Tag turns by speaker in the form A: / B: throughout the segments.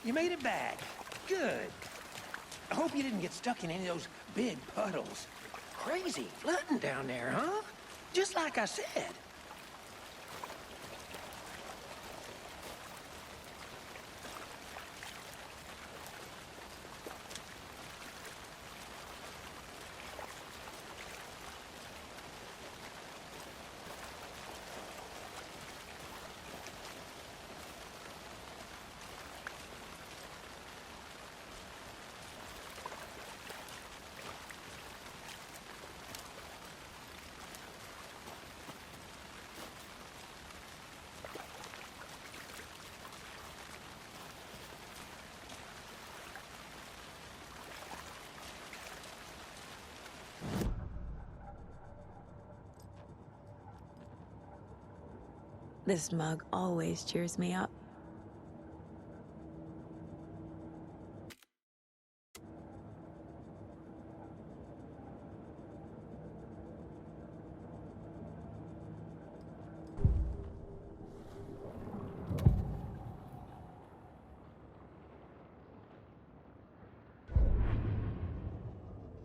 A: You made it back. Good. I hope you didn't get stuck in any of those big puddles. Crazy flooding down there, huh? Just like I said.
B: This mug always cheers me up.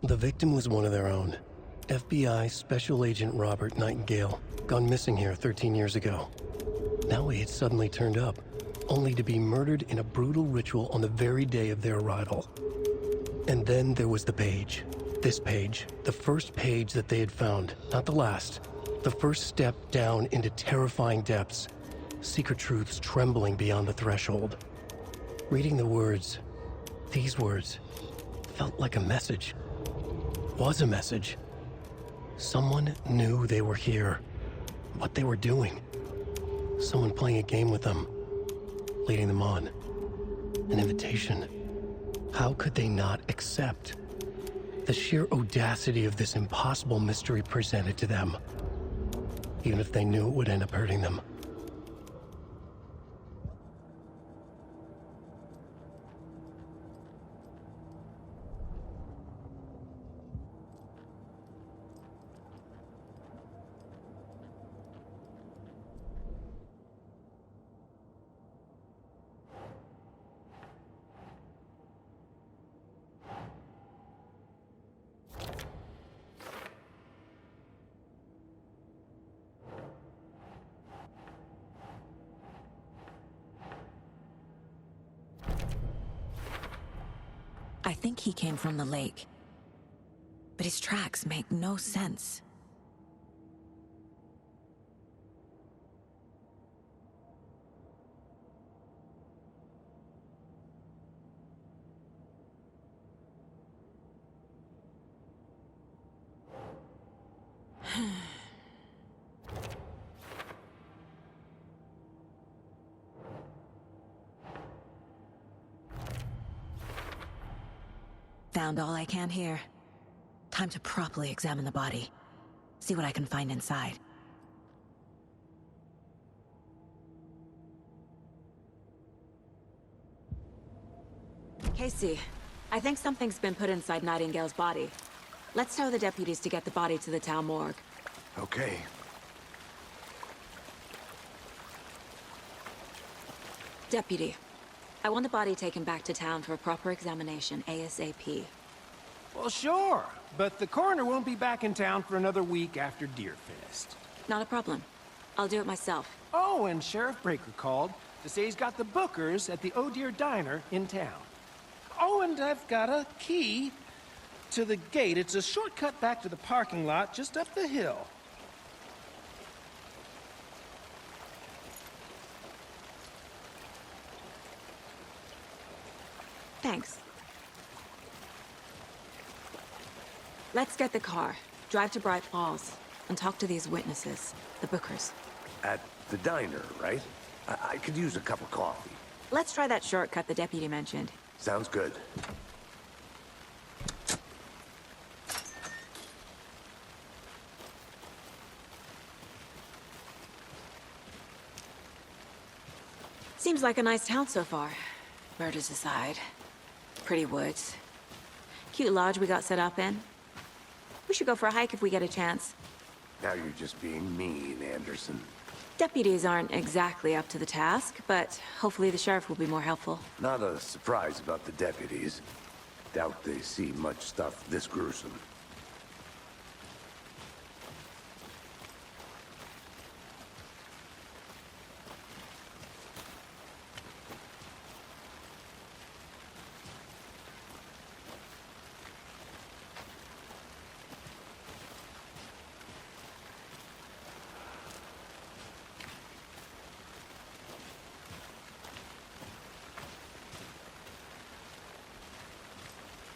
C: The victim was one of their own. FBI Special Agent Robert Nightingale, gone missing here 13 years ago. Now he had suddenly turned up, only to be murdered in a brutal ritual on the very day of their arrival. And then there was the page. This page, the first page that they had found, not the last. The first step down into terrifying depths, secret truths trembling beyond the threshold. Reading the words, these words, felt like a message. Was a message. Someone knew they were here, what they were doing. Someone playing a game with them, leading them on. An invitation. How could they not accept? The sheer audacity of this impossible mystery presented to them, even if they knew it would end up hurting them.
B: I think he came from the lake. But his tracks make no sense. Found all I can here. Time to properly examine the body. See what I can find inside. Casey, I think something's been put inside Nightingale's body. Let's tell the deputies to get the body to the town morgue.
D: Okay.
B: Deputy, I want the body taken back to town for a proper examination ASAP.
A: Well, sure, but the coroner won't be back in town for another week after Deerfest.
B: Not a problem. I'll do it myself.
A: Oh, and Sheriff Breaker called to say he's got the bookers at the Oh Deer Diner in town. Oh, and I've got a key to the gate. It's a shortcut back to the parking lot just up the hill.
B: Thanks. Let's get the car, drive to Bright Falls, and talk to these witnesses, the bookers.
D: At the diner, right? I could use a cup of coffee.
B: Let's try that shortcut the deputy mentioned.
D: Sounds good.
B: Seems like a nice town so far. Murders aside. Pretty woods. Cute lodge we got set up in. We should go for a hike if we get a chance.
D: Now you're just being mean, Anderson.
B: Deputies aren't exactly up to the task, but hopefully the sheriff will be more helpful.
D: Not a surprise about the deputies. Doubt they see much stuff this gruesome.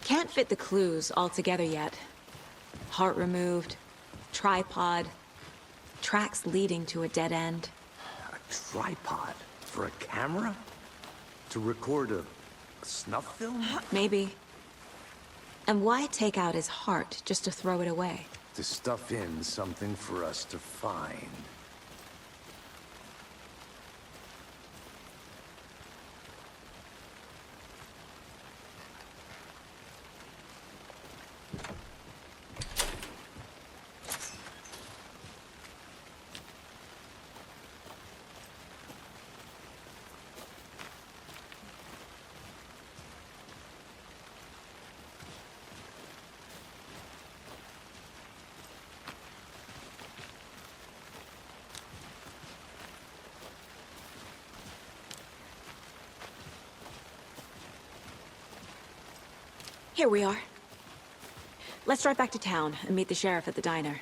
B: Can't fit the clues all together yet. Heart removed, tripod, tracks leading to a dead end.
D: A tripod? For a camera? To record a snuff film?
B: Maybe. And why take out his heart just to throw it away?
D: To stuff in something for us to find.
B: Here we are. Let's drive back to town and meet the sheriff at the diner.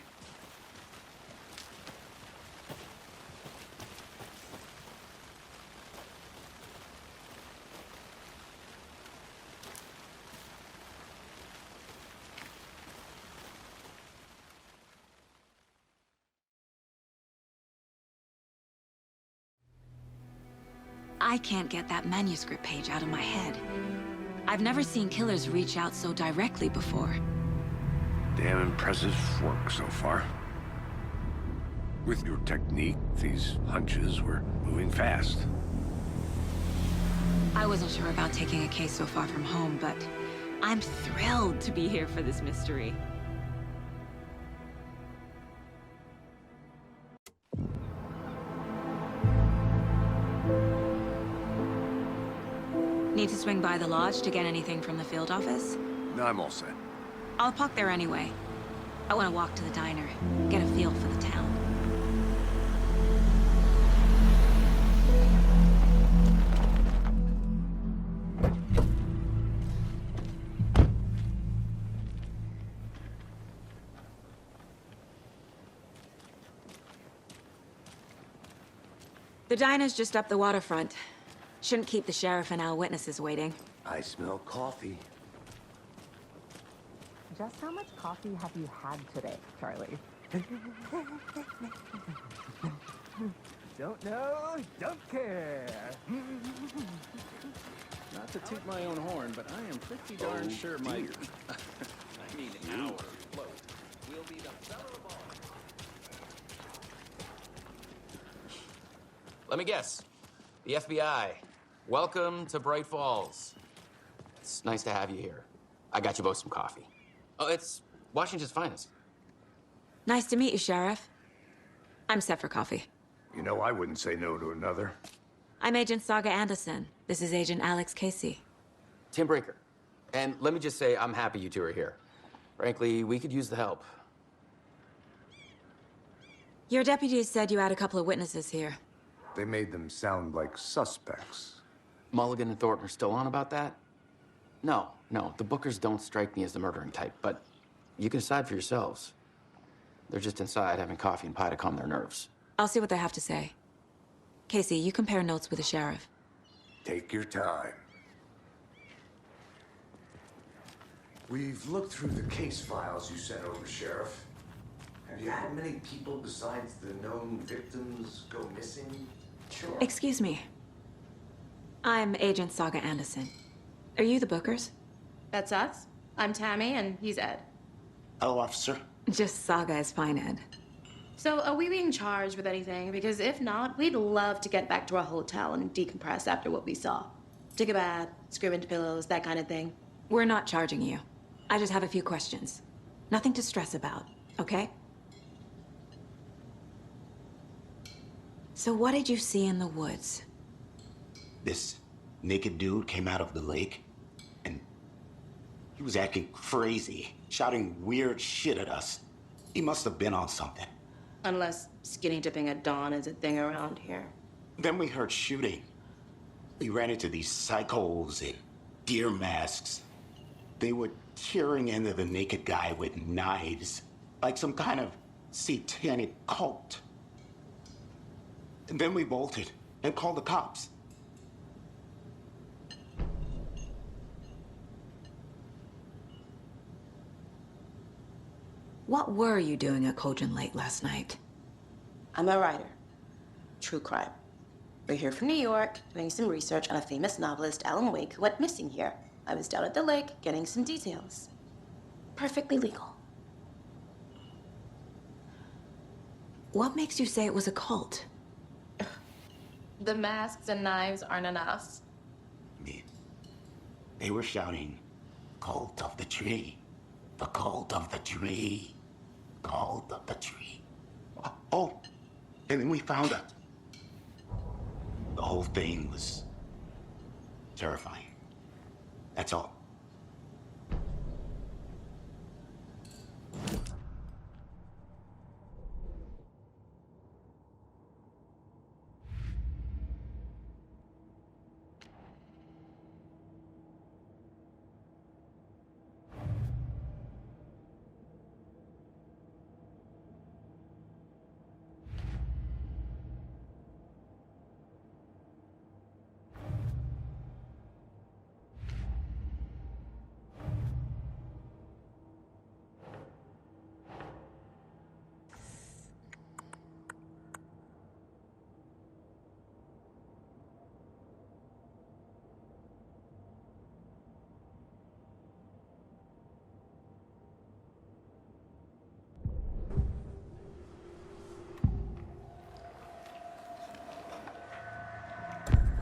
B: I can't get that manuscript page out of my head. I've never seen killers reach out so directly before.
D: Damn impressive work so far. With your technique, these hunches were moving fast.
B: I wasn't sure about taking a case so far from home, but I'm thrilled to be here for this mystery. Need to swing by the lodge to get anything from the field office?
D: No, I'm all set.
B: I'll park there anyway. I want to walk to the diner, get a feel for the town. The diner's just up the waterfront. Shouldn't keep the sheriff and our witnesses waiting.
D: I smell coffee.
E: Just how much coffee have you had today, Charlie? Don't know, don't care.
F: Not to toot my own horn, but I am pretty darn sure my... I mean, our float will be the seller of all.
G: Let me guess. The FBI. Welcome to Bright Falls. It's nice to have you here. I got you both some coffee. Oh, it's Washington's finest.
B: Nice to meet you, Sheriff. I'm set for coffee.
D: You know, I wouldn't say no to another.
B: I'm Agent Saga Anderson. This is Agent Alex Casey.
G: Tim Breaker. And let me just say, I'm happy you two are here. Frankly, we could use the help.
B: Your deputies said you had a couple of witnesses here.
D: They made them sound like suspects.
G: Mulligan and Thornton are still on about that? No, the Bookers don't strike me as the murdering type, but you can decide for yourselves. They're just inside having coffee and pie to calm their nerves.
B: I'll see what they have to say. Casey, you compare notes with the sheriff.
D: Take your time. We've looked through the case files you sent over, Sheriff. Have you had many people besides the known victims go missing? Sure.
B: Excuse me. I'm Agent Saga Anderson. Are you the Bookers?
H: That's us. I'm Tammy, and he's Ed.
I: Hello, officer.
B: Just Saga is fine, Ed.
H: So, are we being charged with anything? Because if not, we'd love to get back to our hotel and decompress after what we saw. Take a bath, scream into pillows, that kind of thing.
B: We're not charging you. I just have a few questions. Nothing to stress about, okay? So what did you see in the woods?
I: This naked dude came out of the lake, and he was acting crazy, shouting weird shit at us. He must have been on something.
H: Unless skinny dipping at dawn is a thing around here.
I: Then we heard shooting. We ran into these psychos in deer masks. They were tearing into the naked guy with knives, like some kind of satanic cult. And then we bolted and called the cops.
B: What were you doing at Cauldron Lake last night?
H: I'm a writer. True crime. We're here from New York, doing some research on a famous novelist, Alan Wake, who went missing here. I was down at the lake, getting some details. Perfectly legal.
B: What makes you say it was a cult?
H: The masks and knives aren't enough.
I: They were shouting, "Cult of the tree, the cult of the tree, cult of the tree." Oh, and then we found it. The whole thing was terrifying. That's all.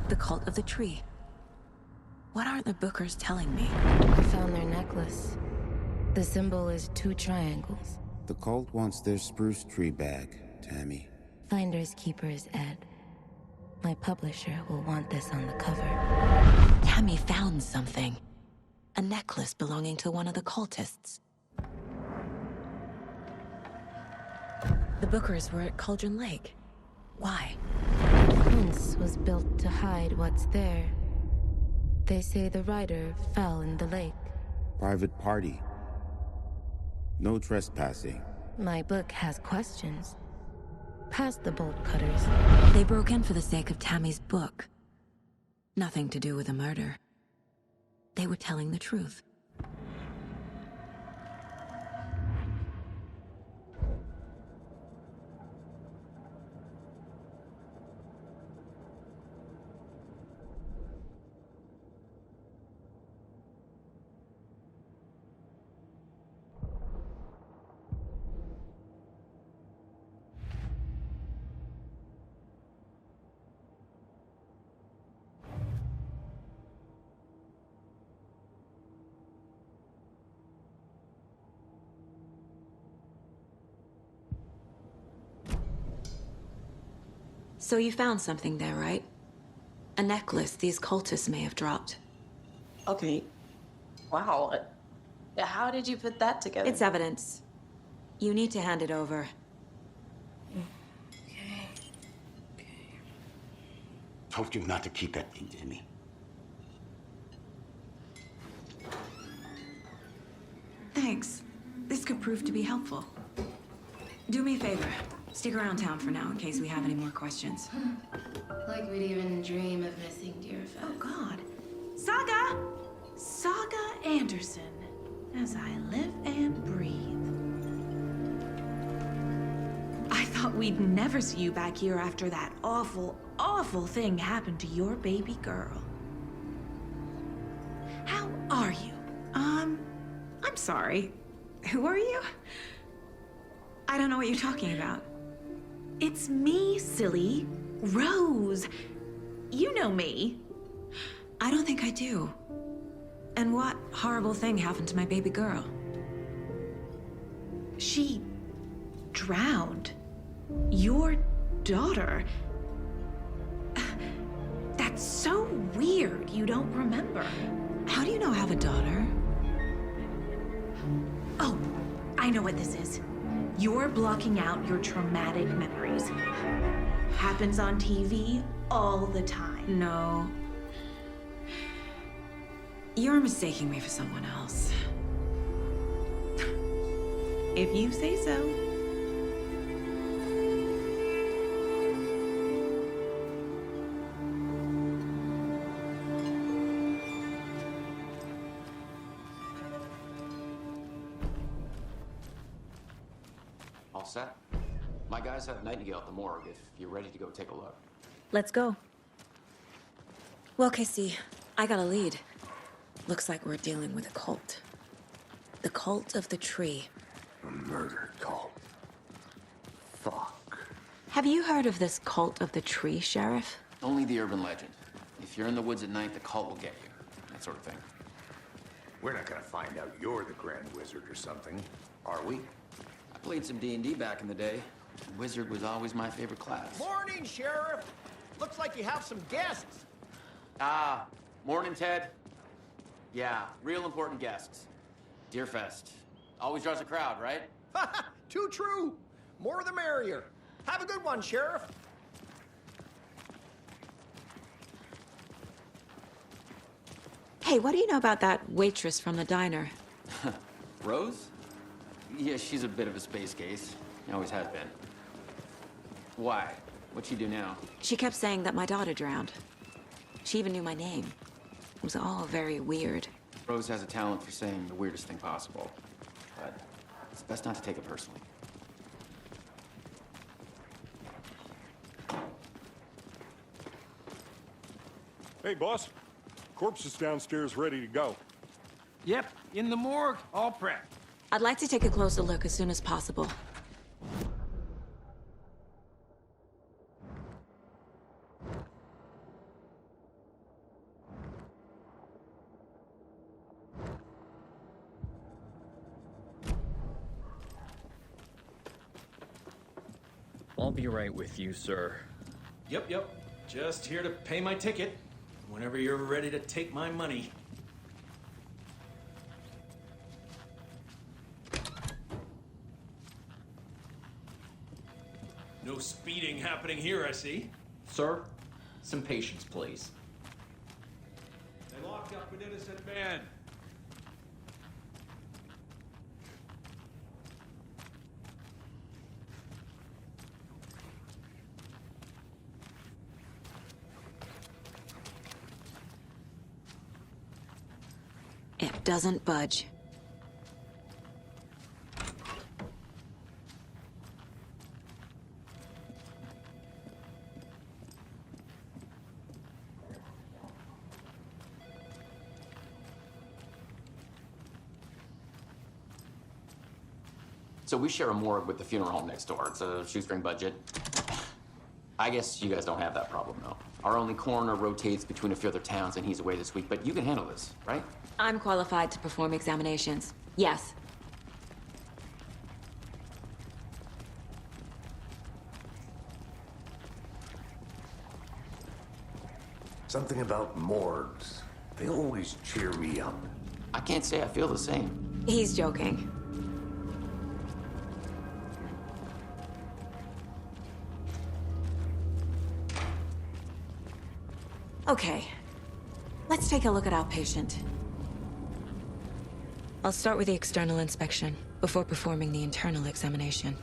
B: The cult of the tree. What aren't the Bookers telling me?
J: I found their necklace. The symbol is 2 triangles.
K: The cult wants their spruce tree back, Tammy.
J: Finders keepers, Ed. My publisher will want this on the cover.
B: Tammy found something. A necklace belonging to one of the cultists. The Bookers were at Cauldron Lake. Why?
J: The fence was built to hide what's there. They say the rider fell in the lake.
K: Private party. No trespassing.
J: My book has questions. Past the bolt cutters.
B: They broke in for the sake of Tammy's book. Nothing to do with a murder. They were telling the truth. So you found something there, right? A necklace these cultists may have dropped.
H: Okay. Wow. How did you put that together?
B: It's evidence. You need to hand it over.
I: Told you not to keep that thing to me.
B: Thanks. This could prove to be helpful. Do me a favor. Stick around town for now in case we have any more questions.
H: Like we'd even dream of missing deer fest.
L: Oh, God. Saga! Saga Anderson. As I live and breathe. I thought we'd never see you back here after that awful, awful thing happened to your baby girl. How are you? I'm sorry. Who are you? I don't know what you're talking about. It's me, silly. Rose. You know me.
B: I don't think I do. And what horrible thing happened to my baby girl?
L: She drowned. Your daughter. So weird you don't remember.
B: How do you know I have a daughter?
L: Oh, I know what this is. You're blocking out your traumatic memories. Happens on TV all the time.
B: No. You're mistaking me for someone else.
L: If you say so.
G: All set? My guys have Nightingale at the morgue if you're ready to go take a look.
B: Let's go. Well, Casey, I got a lead. Looks like we're dealing with a cult. The cult of the tree.
D: A murder cult. Fuck.
B: Have you heard of this cult of the tree, Sheriff?
G: Only the urban legend. If you're in the woods at night, the cult will get you. That sort of thing.
D: We're not gonna find out you're the Grand Wizard or something, are we?
G: I played some D&D back in the day. Wizard was always my favorite class.
M: Morning, Sheriff. Looks like you have some guests.
G: Ah, morning, Ted. Yeah, real important guests. Deerfest. Always draws a crowd, right?
M: Too true. More the merrier. Have a good one, Sheriff.
B: Hey, what do you know about that waitress from the diner?
G: Rose? Yeah, she's a bit of a space case. Always has been. Why? What'd she do now?
B: She kept saying that my daughter drowned. She even knew my name. It was all very weird.
G: Rose has a talent for saying the weirdest thing possible. But it's best not to take it personally.
N: Hey, boss. Corpse is downstairs ready to go.
A: Yep, in the morgue, all prepped.
B: I'd like to take a closer look as soon as possible.
F: I'll be right with you, sir.
O: Yep. Just here to pay my ticket. Whenever you're ready to take my money. No speeding happening here, I see.
F: Sir, some patience, please.
O: They locked up an innocent man.
B: It doesn't budge.
G: So we share a morgue with the funeral home next door. It's a shoestring budget. I guess you guys don't have that problem, though. Our only coroner rotates between a few other towns, and he's away this week, but you can handle this, right?
B: I'm qualified to perform examinations. Yes.
D: Something about morgues. They always cheer me up.
G: I can't say I feel the same.
B: He's joking. Okay. Let's take a look at our patient. I'll start with the external inspection before performing the internal examination.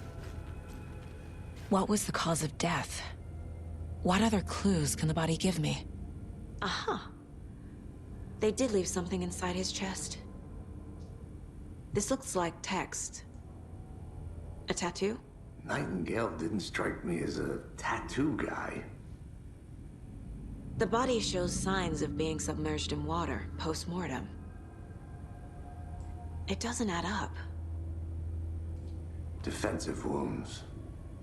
B: What was the cause of death? What other clues can the body give me? Aha. They did leave something inside his chest. This looks like text. A tattoo?
D: Nightingale didn't strike me as a tattoo guy.
B: The body shows signs of being submerged in water post-mortem. It doesn't add up.
D: Defensive wounds.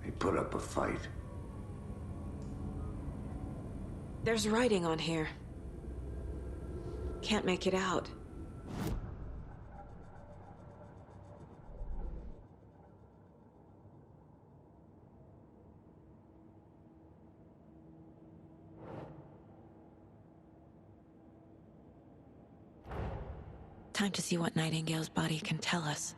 D: He put up a fight.
B: There's writing on here. Can't make it out. Time to see what Nightingale's body can tell us.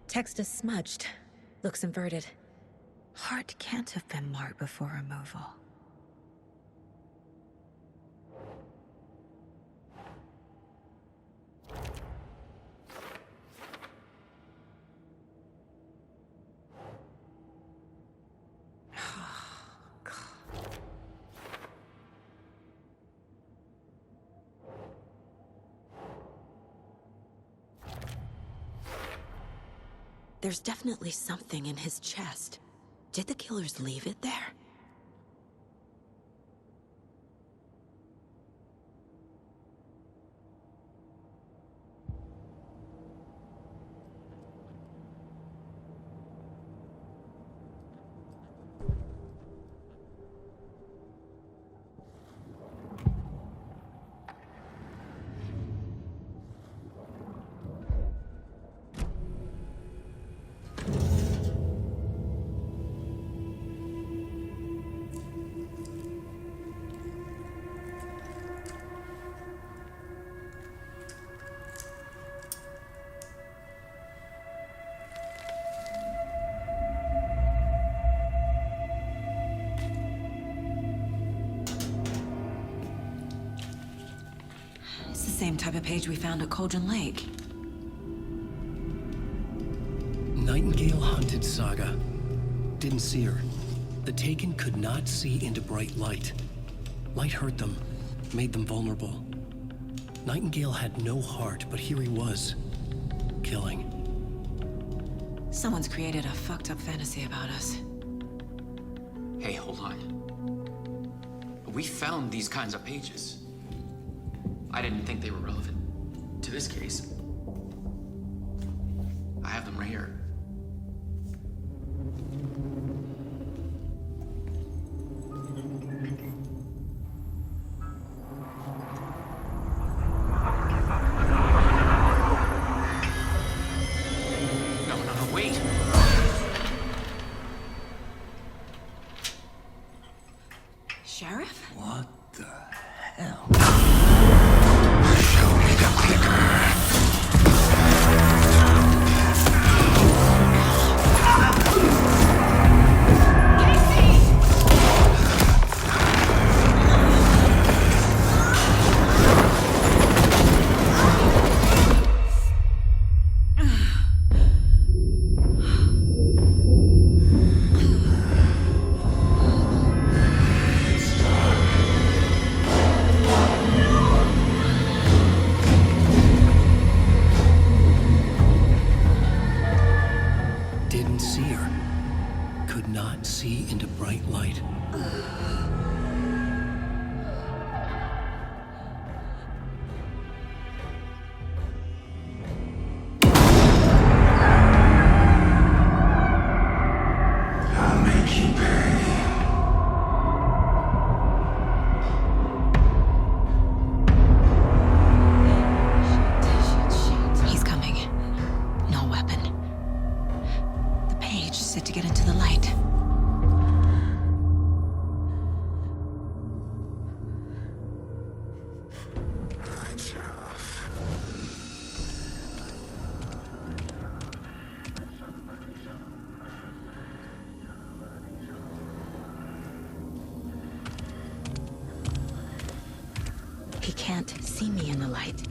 B: Text is smudged. Looks inverted. Heart can't have been marked before removal. There's definitely something in his chest. Did the killers leave it there? Same type of page we found at Cauldron Lake.
C: Nightingale hunted Saga. Didn't see her. The Taken could not see into bright light. Light hurt them, made them vulnerable. Nightingale had no heart, but here he was, killing.
B: Someone's created a fucked up fantasy about us.
G: Hey, hold on. We found these kinds of pages. I didn't think they were relevant to this case. I have them right here. No, wait!
B: Sheriff?
D: What the hell?
C: Didn't see her. Could not see into bright light.
D: I'll make you pay.
B: He's coming. No weapon. The page set to get into the light. He can't see me in the light.